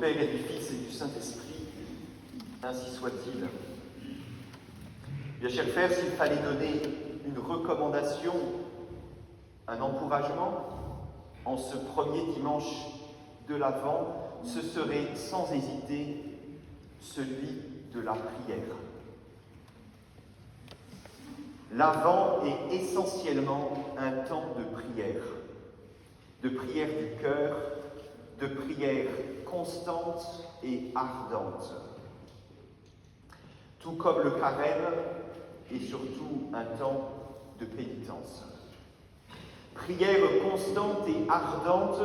Père et du Fils et du Saint-Esprit, ainsi soit-il. Bien chers frères, s'il fallait donner une recommandation, un encouragement, en ce premier dimanche de l'Avent, ce serait sans hésiter celui de la prière. L'Avent est essentiellement un temps de prière du cœur, de prière constante et ardente. Tout comme le carême est surtout un temps de pénitence. Prière constante et ardente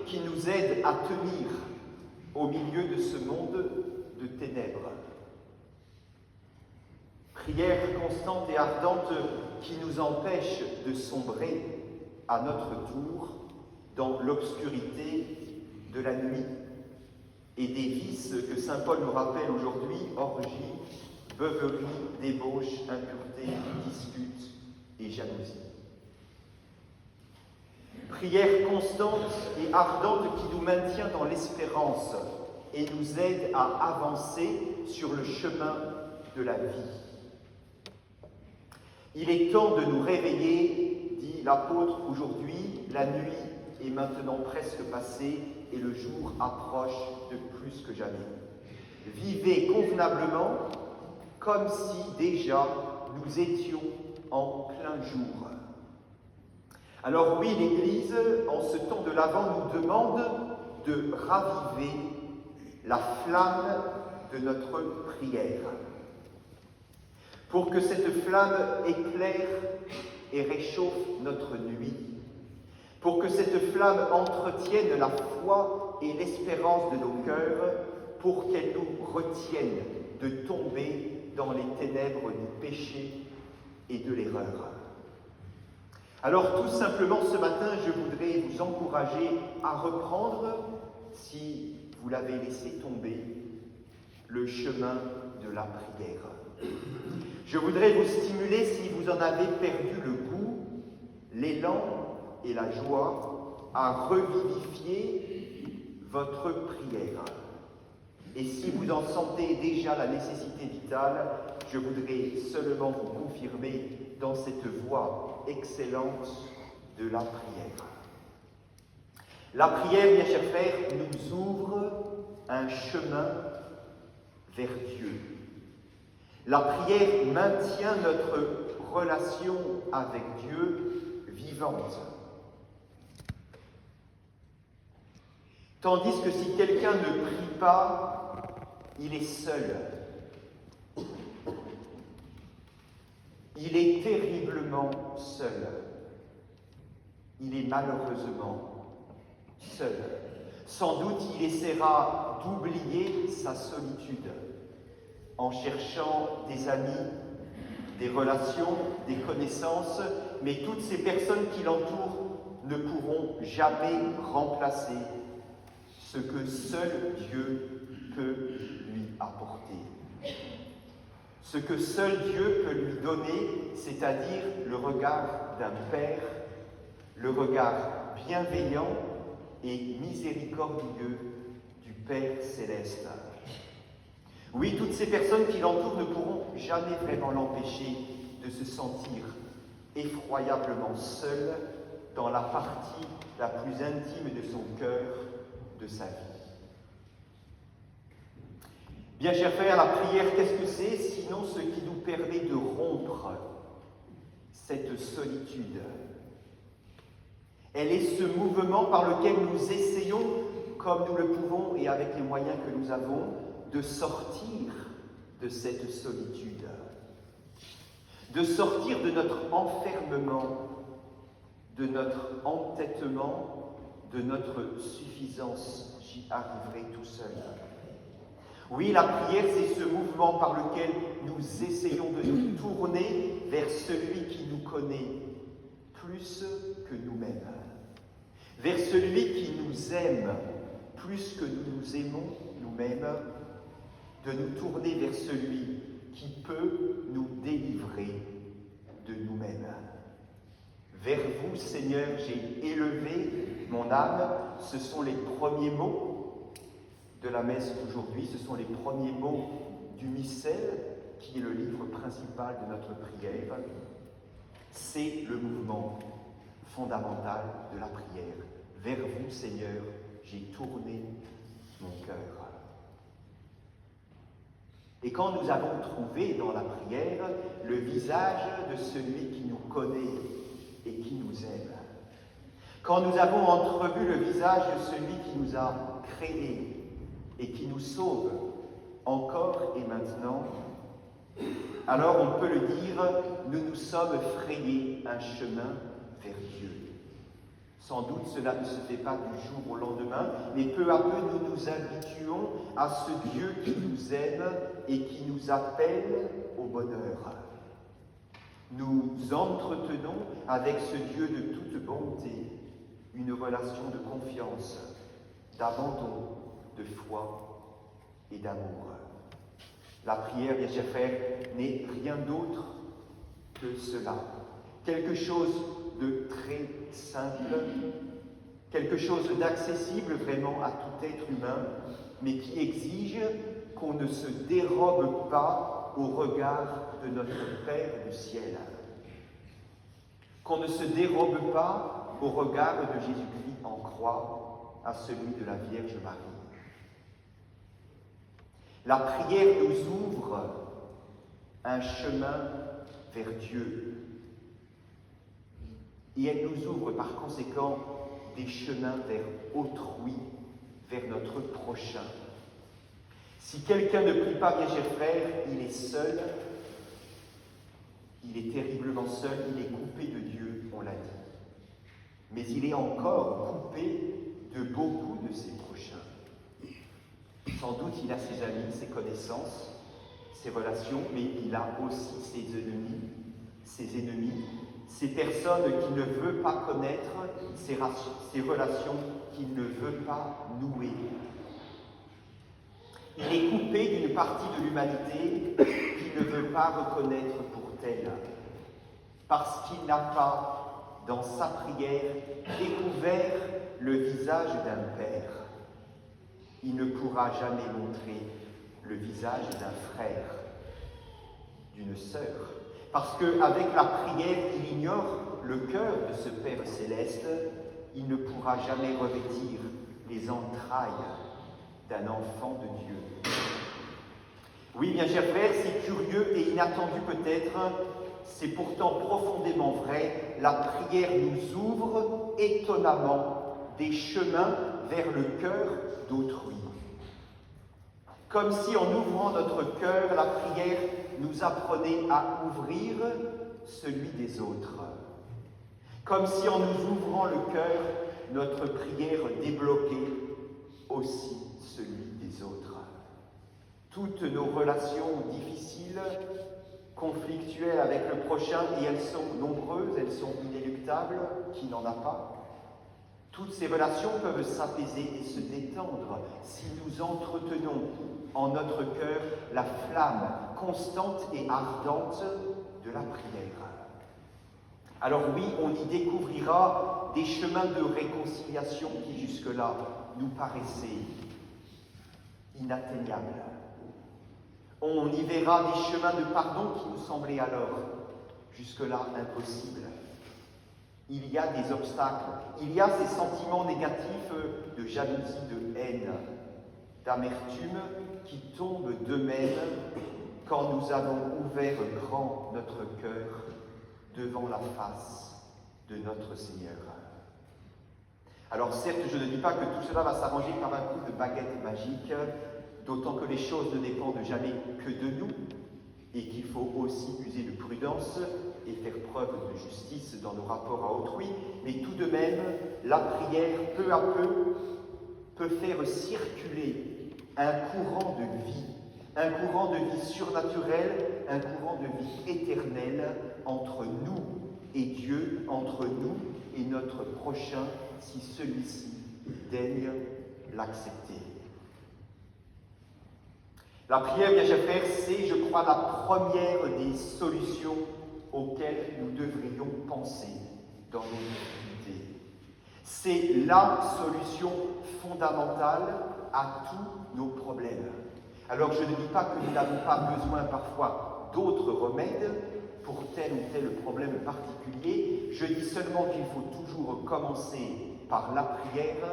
qui nous aide à tenir au milieu de ce monde de ténèbres. Prière constante et ardente qui nous empêche de sombrer à notre tour dans l'obscurité de la nuit et des vices que saint Paul nous rappelle aujourd'hui, orgie, beuverie, débauche, impureté, dispute et jalousie. Prière constante et ardente qui nous maintient dans l'espérance et nous aide à avancer sur le chemin de la vie. Il est temps de nous réveiller, dit l'apôtre aujourd'hui, la nuit est maintenant presque passée et le jour approche de plus que jamais. Vivez convenablement comme si déjà nous étions en plein jour. Alors oui, l'Église, en ce temps de l'Avent, nous demande de raviver la flamme de notre prière, pour que cette flamme éclaire et réchauffe notre nuit, pour que cette flamme entretienne la foi et l'espérance de nos cœurs, pour qu'elle nous retienne de tomber dans les ténèbres du péché et de l'erreur. Alors tout simplement ce matin, je voudrais vous encourager à reprendre, si vous l'avez laissé tomber, le chemin de la prière. Je voudrais vous stimuler, si vous en avez perdu le goût, l'élan et la joie, à revivifier votre prière. Et si vous en sentez déjà la nécessité vitale, je voudrais seulement vous confirmer dans cette voie excellente de la prière. La prière, bien chers frères, nous ouvre un chemin vers Dieu. La prière maintient notre relation avec Dieu vivante. Tandis que si quelqu'un ne prie pas, il est seul. Il est terriblement seul. Il est malheureusement seul. Sans doute, il essaiera d'oublier sa solitude en cherchant des amis, des relations, des connaissances, mais toutes ces personnes qui l'entourent ne pourront jamais remplacer ce que seul Dieu peut lui apporter. Ce que seul Dieu peut lui donner, c'est-à-dire le regard d'un Père, le regard bienveillant et miséricordieux du Père céleste. Oui, toutes ces personnes qui l'entourent ne pourront jamais vraiment l'empêcher de se sentir effroyablement seul dans la partie la plus intime de son cœur, de sa vie. Bien chers frères, la prière, qu'est-ce que c'est sinon ce qui nous permet de rompre cette solitude? Elle est ce mouvement par lequel nous essayons, comme nous le pouvons et avec les moyens que nous avons, de sortir de cette solitude, de sortir de notre enfermement, de notre entêtement, de notre suffisance. J'y arriverai tout seul. Oui, la prière, c'est ce mouvement par lequel nous essayons de nous tourner vers celui qui nous connaît plus que nous-mêmes, vers celui qui nous aime plus que nous nous aimons nous-mêmes, de nous tourner vers celui qui peut nous délivrer de nous-mêmes. Vers vous, Seigneur, j'ai élevé mon âme, ce sont les premiers mots de la messe aujourd'hui, ce sont les premiers mots du missel, qui est le livre principal de notre prière. C'est le mouvement fondamental de la prière. Vers vous, Seigneur, j'ai tourné mon cœur. Et quand nous avons trouvé dans la prière le visage de celui qui nous connaît et qui nous aime, quand nous avons entrevu le visage de celui qui nous a créés et qui nous sauve encore et maintenant, alors on peut le dire, nous nous sommes frayés un chemin vers Dieu. Sans doute cela ne se fait pas du jour au lendemain, mais peu à peu nous nous habituons à ce Dieu qui nous aime et qui nous appelle au bonheur. Nous entretenons avec ce Dieu de toute bonté une relation de confiance, d'abandon, de foi et d'amour. La prière, bien chers frères, n'est rien d'autre que cela. Quelque chose de très simple, quelque chose d'accessible vraiment à tout être humain, mais qui exige qu'on ne se dérobe pas au regard de notre Père du ciel. Qu'on ne se dérobe pas au regard de Jésus-Christ en croix à celui de la Vierge Marie. La prière nous ouvre un chemin vers Dieu. Et elle nous ouvre par conséquent des chemins vers autrui, vers notre prochain. Si quelqu'un ne prie pas, bien chers frères, il est seul, il est terriblement seul, il est coupé de Dieu, on l'a dit. Mais il est encore coupé de beaucoup de ses prochains. Sans doute il a ses amis, ses connaissances, ses relations, mais il a aussi ses ennemis, ces personnes qu'il ne veut pas connaître, ces relations qu'il ne veut pas nouer. Il est coupé d'une partie de l'humanité qu'il ne veut pas reconnaître pour telle, parce qu'il n'a pas, dans sa prière, découvert le visage d'un père. Il ne pourra jamais montrer le visage d'un frère, d'une sœur. Parce qu'avec la prière, il ignore le cœur de ce Père céleste, il ne pourra jamais revêtir les entrailles d'un enfant de Dieu. Oui, bien chers frères, c'est curieux et inattendu peut-être, c'est pourtant profondément vrai, la prière nous ouvre étonnamment des chemins vers le cœur d'autrui. Comme si en ouvrant notre cœur, la prière nous apprenait à ouvrir celui des autres. Comme si en nous ouvrant le cœur, notre prière débloquait aussi celui des autres. Toutes nos relations difficiles, conflictuelles avec le prochain, et elles sont nombreuses, elles sont inéluctables, qui n'en a pas. Toutes ces relations peuvent s'apaiser et se détendre si nous entretenons en notre cœur la flamme constante et ardente de la prière. Alors oui, on y découvrira des chemins de réconciliation qui jusque-là nous paraissaient inatteignables. On y verra des chemins de pardon qui nous semblaient alors jusque-là impossibles. Il y a des obstacles, il y a ces sentiments négatifs de jalousie, de haine, d'amertume qui tombent d'eux-mêmes quand nous avons ouvert grand notre cœur devant la face de notre Seigneur. Alors certes, je ne dis pas que tout cela va s'arranger par un coup de baguette magique, d'autant que les choses ne dépendent jamais que de nous et qu'il faut aussi user de prudence et faire preuve de justice dans nos rapports à autrui, mais tout de même, la prière, peu à peu, peut faire circuler un courant de vie surnaturel, un courant de vie éternelle entre nous et Dieu, entre nous et notre prochain, si celui-ci daigne l'accepter. La prière, bien chers frères, c'est, je crois, la première des solutions auxquelles nous devrions penser dans nos difficultés. C'est la solution fondamentale à tous nos problèmes. Alors je ne dis pas que nous n'avons pas besoin parfois d'autres remèdes pour tel ou tel problème particulier, je dis seulement qu'il faut toujours commencer par la prière,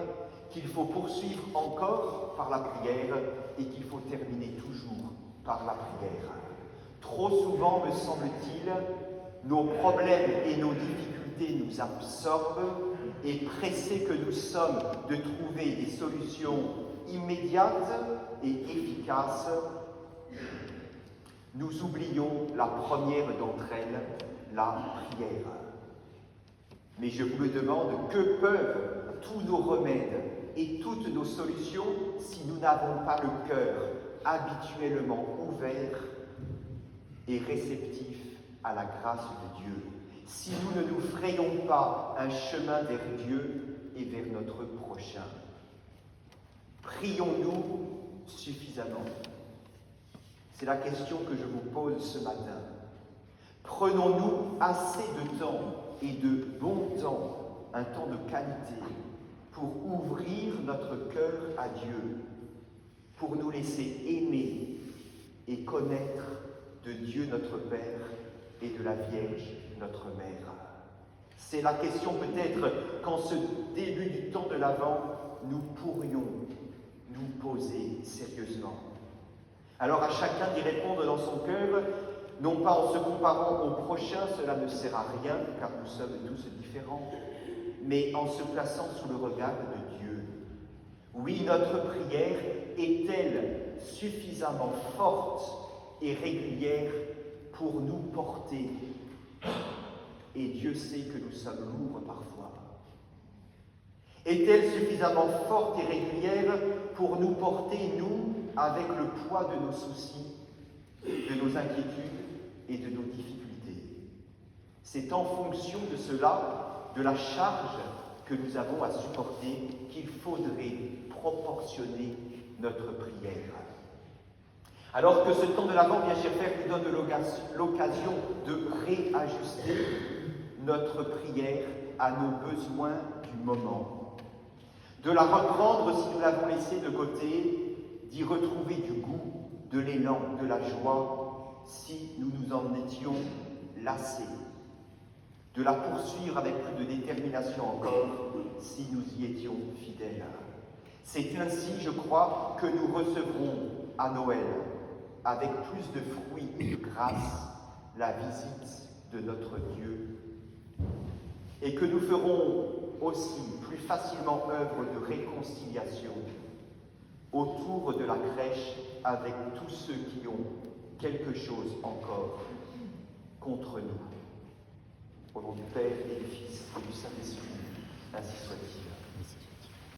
qu'il faut poursuivre encore par la prière et qu'il faut terminer toujours par la prière. Trop souvent, me semble-t-il, nos problèmes et nos difficultés nous absorbent et pressés que nous sommes de trouver des solutions immédiates et efficaces, nous oublions la première d'entre elles, la prière. Mais je vous le demande, que peuvent tous nos remèdes et toutes nos solutions si nous n'avons pas le cœur habituellement ouvert et réceptif à la grâce de Dieu, si nous ne nous frayons pas un chemin vers Dieu et vers notre prochain? Prions-nous suffisamment? C'est la question que je vous pose ce matin. Prenons-nous assez de temps et de bon temps, un temps de qualité, pour ouvrir notre cœur à Dieu, pour nous laisser aimer et connaître de Dieu notre Père et de la Vierge notre Mère? C'est la question peut-être qu'en ce début du temps de l'Avent, nous pourrions nous poser sérieusement. Alors à chacun d'y répondre dans son cœur, non pas en se comparant au prochain, cela ne sert à rien, car nous sommes tous différents, mais en se plaçant sous le regard de Dieu. Oui, notre prière est-elle suffisamment forte et régulière pour nous porter? Et Dieu sait que nous sommes lourds parfois. Est-elle suffisamment forte et régulière pour nous porter, nous, avec le poids de nos soucis, de nos inquiétudes et de nos difficultés? C'est en fonction de cela, de la charge que nous avons à supporter, qu'il faudrait proportionner notre prière. Alors que ce temps de l'Avent, bien cher Père, nous donne l'occasion de réajuster notre prière à nos besoins du moment, de la reprendre si nous l'avons laissée de côté, d'y retrouver du goût, de l'élan, de la joie, si nous nous en étions lassés, de la poursuivre avec plus de détermination encore, si nous y étions fidèles. C'est ainsi, je crois, que nous recevrons à Noël, avec plus de fruits et de grâce, la visite de notre Dieu, et que nous ferons aussi plus facilement œuvre de réconciliation autour de la crèche avec tous ceux qui ont quelque chose encore contre nous. Au nom du Père et du Fils